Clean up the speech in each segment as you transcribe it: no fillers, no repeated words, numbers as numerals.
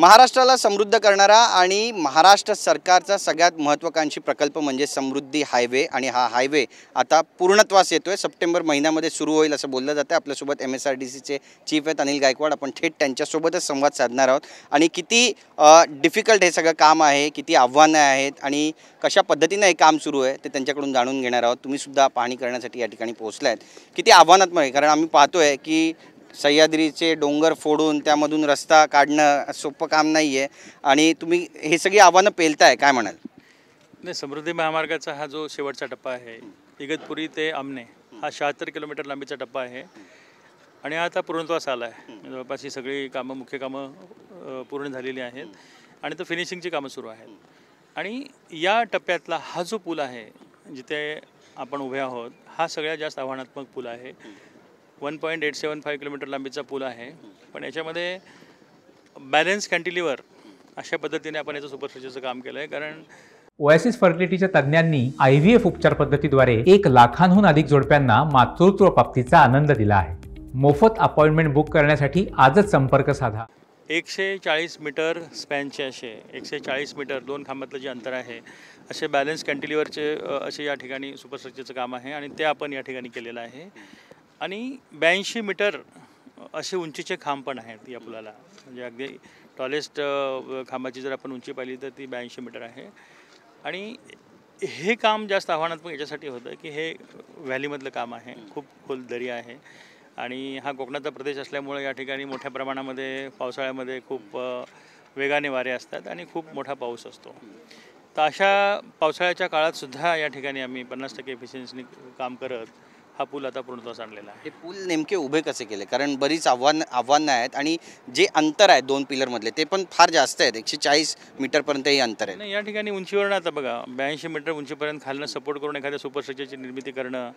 महाराष्ट्राला समृद्ध करणारा आणि महाराष्ट्र सरकारचा सगळ्यात महत्त्वाकांक्षी प्रकल्प म्हणजे समृद्धी हायवे आणि हा हायवे आता पूर्णत्वास येतोय। सप्टेंबर महिन्यामध्ये सुरू होईल असं बोललं जातं। आपल्यासोबत MSRDCचे चीफ आहेत अनिल गायकवाड, आपण थेट त्यांच्यासोबतच संवाद साधणार आहोत आणि किती डिफिकल्ट हे सगळं काम आहे, किती आव्हानं आहेत आणि कशा पद्धतीने हे काम सुरू आहे ते त्यांच्याकडून जाणून घेणार आहोत। तुम्ही सुद्धा पाहणी करण्यासाठी या ठिकाणी पोहोचलात, किती आव्हानात्मक आहे कारण आम्ही पाहतोय की सह्याद्रीचे डोंगर फोडून त्यामधून रस्ता काढणं सोपं काम नाही आहे आणि तुम्ही हे सगळी आव्हानं पेलताय, काय म्हणाल? नाही, समृद्धी महामार्गाचा हा जो शेवटचा टप्पा आहे, इगतपुरी ते आमने हा 76 किलोमीटर लांबीचा टप्पा आहे आणि आता पूर्णत्वास आला आहे। जवळपास ही सगळी कामं, मुख्य कामं पूर्ण झालेली आहेत आणि तो फिनिशिंगची कामं सुरू आहेत। आणि या टप्प्यातला हा जो पूल आहे जिथे आपण उभे आहोत, हा सगळ्यात जास्त आव्हानात्मक पूल आहे। 1.875 किलोमीटर लांबीचा पूल आहे, पण याच्यामध्ये बॅलन्स कॅन्टिलिव्हर अशा पद्धतीने आपण याचं सुपरस्ट्रक्चरचं काम केलं आहे। कारण ओएसिस फर्टिलिटीच्या तज्ज्ञांनी IVF उपचार पद्धतीद्वारे 1 लाखांहून अधिक जोडप्यांना मातृत्व प्राप्तीचा आनंद दिला आहे। मोफत अपॉइंटमेंट बुक करण्यासाठी आजच संपर्क साधा। 140 मीटर स्पॅनचे असे 140 मीटर 2 खांबातलं जे अंतर आहे, असे बॅलन्स कॅन्टिलिव्हरचे असे या ठिकाणी सुपरस्ट्रक्चरचं काम आहे आणि ते आपण या ठिकाणी केलेलं आहे। आणि 82 मीटर असे उंचीचे खांब पण आहेत या पुलाला, म्हणजे अगदी टॉलेस्ट खांबाची जर आपण उंची पाहिली तर ती 82 मीटर आहे। आणि हे काम जास्त आव्हानात्मक याच्यासाठी होतं की हे व्हॅलीमधलं काम आहे, खूप खोल दरी आहे आणि हा कोकणाचा प्रदेश असल्यामुळे या ठिकाणी मोठ्या प्रमाणामध्ये पावसाळ्यामध्ये खूप वेगाने वारे असतात आणि खूप मोठा पाऊस असतो। तर अशा पावसाळ्याच्या काळातसुद्धा या ठिकाणी आम्ही 50% एफिशियन्सीने काम करत हा पूल आता पूर्णत्वास आणलेला आहे। हे पूल नेमके उभे कसे केले? कारण बरीच आव्हानं आहेत आणि जे अंतर आहे 2 पिलरमधले ते पण फार जास्त आहेत, 140 मीटरपर्यंत हे अंतर आहे। नाही, या ठिकाणी उंचीवरून आता बघा 82 मीटर उंचीपर्यंत खालनं सपोर्ट करून एखाद्या सुपरस्ट्रक्चरची निर्मिती करणं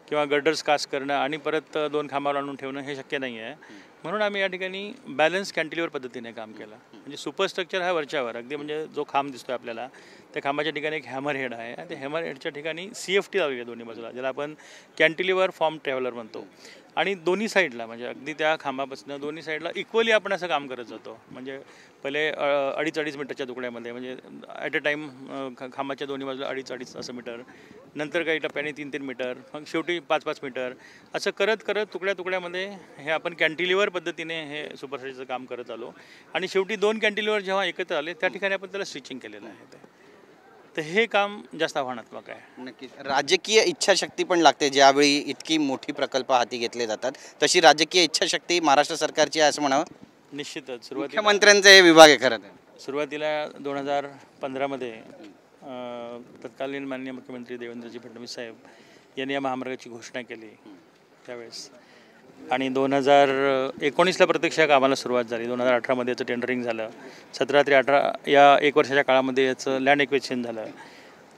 किंवा गर्डर्स कास्ट करणं आणि परत 2 खांबावर आणून ठेवणं हे शक्य नाही आहे। म्हणून आम्ही या ठिकाणी बॅलन्स कॅन्टिलिव्हर पद्धतीने काम केलं। म्हणजे सुपरस्ट्रक्चर हा वरच्यावर अगदी, म्हणजे जो खांब दिसतोय आपल्याला त्या खांबाच्या ठिकाणी एक हॅमर हेड आहे आणि त्या हॅमर हेडच्या ठिकाणी CFT लावली आहे दोन्ही बाजूला, ज्याला आपण कॅन्टिलिव्हर फॉर्म ट्रॅव्हलर म्हणतो। आणि दोन्ही साईडला, म्हणजे अगदी त्या खांबापासून दोन्ही साईडला इक्वली आपण असं काम करत जातो। म्हणजे पहिले 2.5 मीटरच्या तुकड्यामध्ये, म्हणजे ॲट अ टाईम खांबाच्या दोन्ही बाजूला 2.5 असं मीटर, नंतर काही टप्प्याने 3-3 मीटर, मग शेवटी 5-5 मीटर, असं करत करत तुकड्यामध्ये हे आपण कॅन्टिलिव्हर पद्धतीने हे सुपरस्ट्रक्चरचं काम करत आलो आणि शेवटी 2 कॅन्टिलिव्हर जेव्हा एकत्र आले त्या ठिकाणी आपण त्याला स्टिचिंग केलेलं आहे। तर हे काम जास्त आव्हानात्मक आहे। नक्कीच राजकीय इच्छाशक्ती पण लागते, ज्यावेळी इतकी मोठी प्रकल्प हाती घेतले जातात, तशी राजकीय इच्छाशक्ती महाराष्ट्र सरकारची आहे असं म्हणावं? निश्चितच। मुख्यमंत्र्यांचे हे विभाग आहे खरं तर। सुरुवातीला 2015मध्ये तत्कालीन माननीय मुख्यमंत्री देवेंद्रजी फडणवीस साहेब यांनी या महामार्गाची घोषणा केली त्यावेळेस, आणि 2019ला प्रत्यक्ष कामाला सुरुवात झाली। 2018मध्ये याचं टेंडरिंग झालं, 17 ते 18 या 1 वर्षाच्या काळामध्ये याचं लँड एक्विजिशन झालं।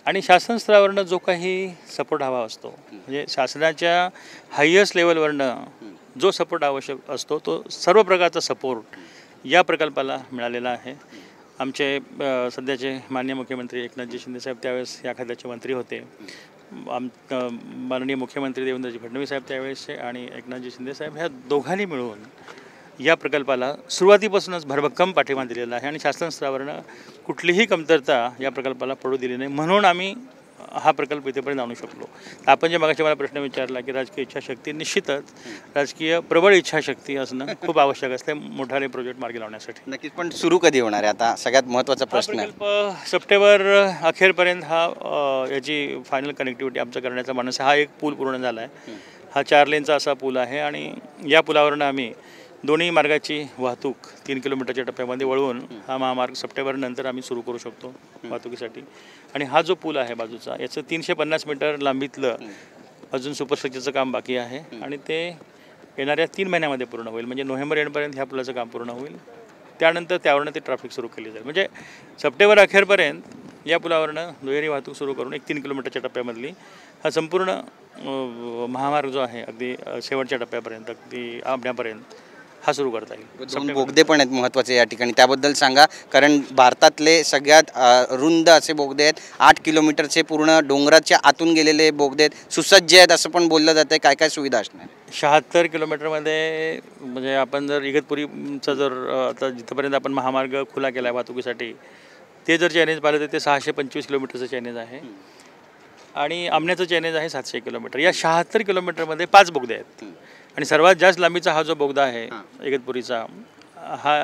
आणि शासन स्तरावरनं जो काही सपोर्ट हवा असतो, म्हणजे शासनाच्या हायेस्ट लेवलवरनं जो सपोर्ट आवश्यक असतो, तो सर्व प्रकारचा सपोर्ट या प्रकल्पाला मिळालेला आहे। आमचे सध्याचे माननीय मुख्यमंत्री एकनाथजी शिंदेसाहेब त्यावेळेस या खात्याचे मंत्री होते। माननीय मुख्यमंत्री देवेंद्रजी फडणवीस साहेब त्यावेळेसचे आणि एकनाथजी शिंदेसाहेब ह्या दोघांनी मिळून या प्रकल्पाला सुरुवातीपासूनच भरभक्कम पाठिंबा दिलेला आहे आणि शासन स्तरावरनं कुठलीही कमतरता या प्रकल्पाला पडू दिली नाही, म्हणून आम्ही हा प्रकल्प इथेपर्यंत आणू शकलो। आपण जे मागाशी मला प्रश्न विचारला की राजकीय इच्छाशक्ती, निश्चितच राजकीय प्रबळ इच्छाशक्ती असणं खूप आवश्यक असते मोठाले प्रोजेक्ट मार्गी लावण्यासाठी। नक्कीच, पण सुरू कधी होणार आहे आता सगळ्यात महत्त्वाचा प्रश्न आहे। प्रकल्प सप्टेंबर अखेरपर्यंत हा याची फायनल कनेक्टिव्हिटी आमचा करण्याचा मानस आहे। हा एक पूल पूर्ण झाला आहे, हा 4 लेनचा असा पूल आहे आणि या पुलावरनं आम्ही दोन्ही मार्गाची वाहतूक 3 किलोमीटरच्या टप्प्यामध्ये वळवून हा महामार्ग सप्टेंबरनंतर आम्ही सुरू करू शकतो वाहतुकीसाठी। आणि हा जो पूल आहे बाजूचा, याचं 350 मीटर लांबीतलं अजून सुपरस्ट्रक्चरचं काम बाकी आहे आणि ते येणाऱ्या 3 महिन्यामध्ये पूर्ण होईल। म्हणजे नोव्हेंबर एंडपर्यंत ह्या पुलाचं काम पूर्ण होईल, त्यानंतर त्यावरनं ते ट्रॅफिक सुरू केली जाईल। म्हणजे सप्टेंबर अखेरपर्यंत या पुलावरनं दुहेरी वाहतूक सुरू करून एक 3 किलोमीटरच्या टप्प्यामधली हा संपूर्ण महामार्ग जो आहे अगदी शेवटच्या टप्प्यापर्यंत, अगदी आंबण्यापर्यंत, हा सुरू करता येईल. दोन बोगदे पण आहेत महत्त्वाचे या ठिकाणी, त्याबद्दल सांगा. कारण भारतातले सगळ्यात रुंद असे बोगदे आहेत, 8 किलोमीटरचे पूर्ण डोंगराच्या आतून गेलेले बोगदे आहेत, सुसज्ज आहेत असं पण बोललं जातं. काय काय सुविधा असणार? 76 किलोमीटरमध्ये म्हणजे आपण जर इगतपुरीचं जर आता जिथपर्यंत आपण महामार्ग खुला केला आहे वाहतुकीसाठी, ते जर चॅनेज पाहिलं तर ते 625 किलोमीटरचं चॅनेज आहे आणि आमण्याचं चॅनेज आहे 700 किलोमीटर. या 76 किलोमीटरमध्ये 5 बोगदे आहेत आणि सर्वात जास्त लांबीचा हा जो बोगदा आहे इगतपुरीचा, हा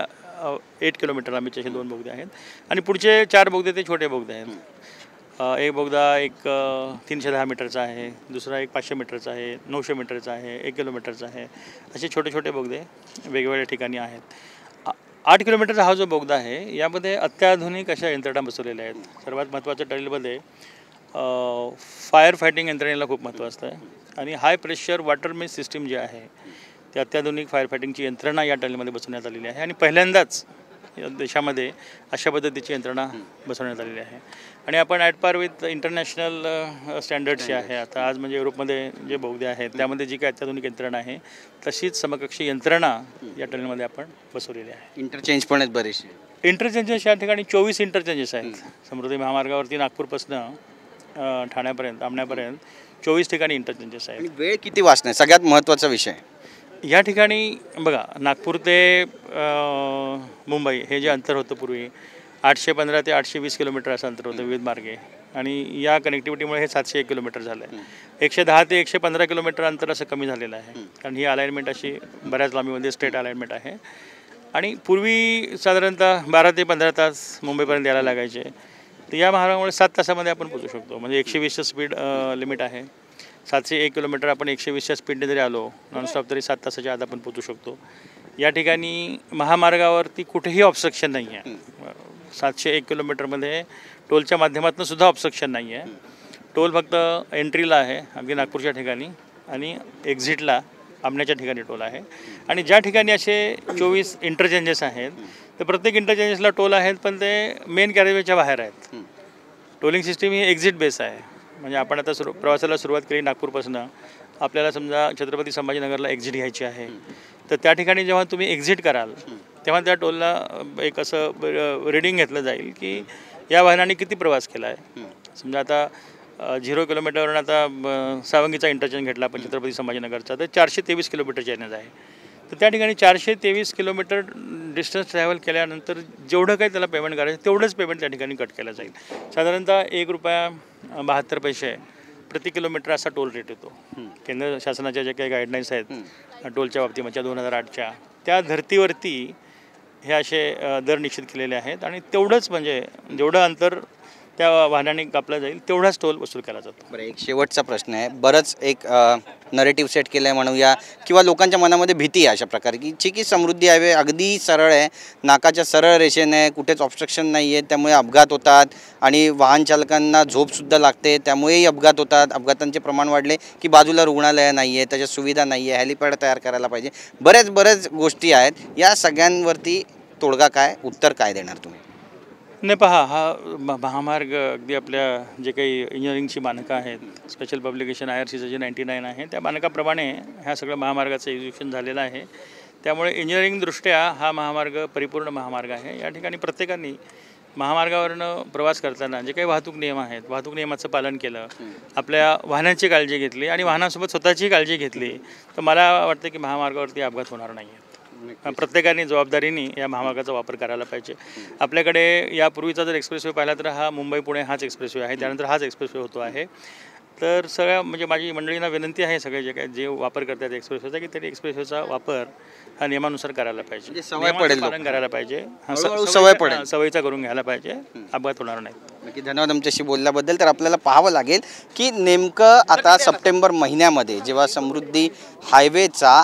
8 किलोमीटर लांबीचे असे 2 बोगदे आहेत आणि पुढचे 4 बोगदे ते छोटे बोगदे आहेत. एक बोगदा एक 310 मीटरचा आहे, दुसरा एक 500 मीटरचा आहे, 900 मीटरचा आहे, 1 किलोमीटरचा आहे, असे छोटे छोटे बोगदे वेगवेगळ्या ठिकाणी आहेत. 8 किलोमीटरचा हा जो बोगदा आहे यामध्ये अत्याधुनिक अशा यंत्रणा बसवलेल्या आहेत. सर्वात महत्त्वाचं टनेलमध्ये फायर फायटिंग यंत्रणेला खूप महत्त्व असतं आणि high pressure water mist system जी आहे ती अत्याधुनिक फायर फायटिंगची यंत्रणा या टनेलमध्ये बसवण्यात आलेली आहे आणि पहिल्यांदाच देशामध्ये अशा पद्धतीची यंत्रणा बसवण्यात आलेली आहे. आणि आपण ॲट पार विथ इंटरनॅशनल स्टँडर्ड्सची आहे. आता आज म्हणजे युरोपमध्ये जे बोगदे आहेत त्यामध्ये जी काही अत्याधुनिक यंत्रणा आहे तशीच समकक्षी यंत्रणा या टनेलमध्ये आपण बसवलेली आहे. इंटरचेंज पण आहेत बरेचसे. इंटरचेंजेस या ठिकाणी 24 इंटरचेंजेस आहेत. समृद्धी महामार्गावरती नागपूरपासून ठाण्यापर्यंत आमण्यापर्यंत 24 ठिकाणी इंटरचेंजेस आहेत. वेळ किती वाचणार सगळ्यात महत्त्वाचा विषय या ठिकाणी बघा, नागपूर ते मुंबई हे जे अंतर होतं पूर्वी 815 ते 820 किलोमीटर असं अंतर होतं विविध मार्गे आणि या कनेक्टिव्हिटीमुळे हे 701 किलोमीटर झालं आहे. 110 ते 115 किलोमीटर अंतर असं कमी झालेलं आहे कारण ही अलाइनमेंट अशी बऱ्याच लांबीमध्ये स्ट्रेट अलाइनमेंट आहे. आणि पूर्वी साधारणतः 12 ते 15 तास मुंबईपर्यंत यायला लागायचे, तर या मार्गामुळे 7 तासामध्ये आपण पोहोचू शकतो. म्हणजे 120चं स्पीड लिमिट आहे. 701 किलोमीटर आपण 120च्या स्पीडने जरी आलो नॉनस्टॉप तरी 7 तासाच्या आत आपण पोहोचू शकतो. या ठिकाणी महामार्गावरती कुठेही ऑब्स्ट्रक्शन नाही आहे. 701 किलोमीटरमध्ये टोलच्या माध्यमातून सुद्धा ऑब्स्ट्रक्शन नाही आहे. टोल फक्त एंट्रीला आहे अगदी नागपूरच्या ठिकाणी आणि एक्झिटला आमण्याच्या ठिकाणी टोल आहे. आणि ज्या ठिकाणी असे 24 इंटरचेंजेस आहेत तर प्रत्येक इंटरचेंजेसला टोल आहेत पण ते मेन कॅरेजवेच्या बाहेर आहेत. टोलिंग सिस्टीम ही एक्झिट बेस आहे. म्हणजे आपण आता प्रवासाला सुरुवात केली नागपूरपासून, आपल्याला समजा छत्रपती संभाजीनगरला एक्झिट घ्यायची आहे तर त्या ठिकाणी जेव्हा तुम्ही एक्झिट कराल तेव्हा त्या टोलला एक असं रिडिंग घेतलं जाईल की या वाहनाने किती प्रवास केला आहे. समजा आता 0 किलोमीटरवरून आता सावंगीचा इंटरचेंज घेतला आपण छत्रपती संभाजीनगरचा तर 423 किलोमीटर चॅनेज आहे. तर त्या ठिकाणी 423 किलोमीटर डिस्टन्स ट्रॅव्हल केल्यानंतर जेवढं काही त्याला पेमेंट करायचं तेवढंच पेमेंट त्या ठिकाणी कट केलं जाईल. साधारणतः ₹1.72 प्रति किलोमीटर असा टोल रेट येतो. केंद्र शासनाच्या ज्या काही गाईडलाईन्स आहेत टोलच्या बाबतीमध्ये 2008च्या त्या धर्तीवरती हे असे दर निश्चित केलेले आहेत आणि तेवढंच म्हणजे जेवढं अंतर त्या वाहनाने कापला जाईल तेवढाच टोल वसूल केला जातो. बरं, एक शेवटचा प्रश्न आहे. बरंच एक नरेटिव्ह सेट केलं आहे म्हणूया किंवा लोकांच्या मनामध्ये भीती आहे अशा प्रकारे की समृद्धी हायवे अगदी सरळ आहे, नाकाच्या सरळ रेषेने, कुठेच ऑब्स्ट्रक्शन नाही आहे, त्यामुळे अपघात होतात आणि वाहन चालकांना झोपसुद्धा लागते, त्यामुळेही अपघात होतात. अपघातांचे प्रमाण वाढले की बाजूला रुग्णालय नाही आहे, त्याच्या सुविधा नाही आहे, हेलिपॅड तयार करायला पाहिजे, बरेच गोष्टी आहेत. या सगळ्यांवरती तोडगा काय, उत्तर काय देणार तुम्ही? नाही, पहा, हा महामार्ग अगदी आपल्या जे काही इंजिनिअरिंगची मानकं आहेत, स्पेशल पब्लिकेशन IRCचं जे 99 आहे त्या मानकाप्रमाणे ह्या सगळ्या महामार्गाचं एक्झिक्युशन झालेलं आहे. त्यामुळे इंजिनिअरिंगदृष्ट्या हा महामार्ग परिपूर्ण महामार्ग आहे. या ठिकाणी प्रत्येकाने महामार्गावरनं प्रवास करताना जे काही वाहतूक नियम आहेत, वाहतूक नियमाचं पालन केलं, आपल्या वाहनांची काळजी घेतली आणि वाहनासोबत स्वतःची काळजी घेतली तर मला वाटतं की महामार्गावरती अपघात होणार नाही आहेत. प्रत्येकाने जबाबदारीने या महामार्गाचा वापर करायला पाहिजे. आपल्याकडे यापूर्वीचा जर एक्सप्रेसवे पाहिला तर हा मुंबई पुणे हाच एक्सप्रेसवे आहे, त्यानंतर हाच एक्सप्रेसवे होतो आहे. तर सगळ्या म्हणजे माझी मंडळींना विनंती आहे सगळे जे वापर करतात एक्सप्रेसवेचा की त्यांनी एक्सप्रेसवेचा वापर हा नियमानुसार करायला पाहिजे, पालन करायला पाहिजे, सवयीचा करून घ्यायला पाहिजे, अपघात होणार नाही. नक्की धन्यवाद आमच्याशी बोलल्याबद्दल. तर आपल्याला पाहावं लागेल की नेमकं आता सप्टेंबर महिन्यामध्ये जेव्हा समृद्धी हायवेचा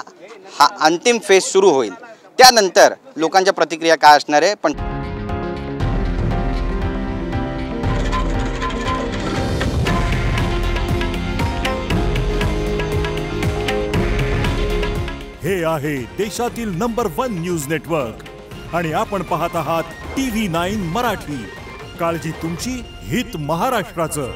हा अंतिम फेज सुरू होईल त्यानंतर लोकांच्या प्रतिक्रिया काय असणार आहे. पण हे आहे देशातील नंबर 1 न्यूज नेटवर्क आणि आपण पाहत आहात TV9 मराठी. काळजी तुमची, हित महाराष्ट्राचं.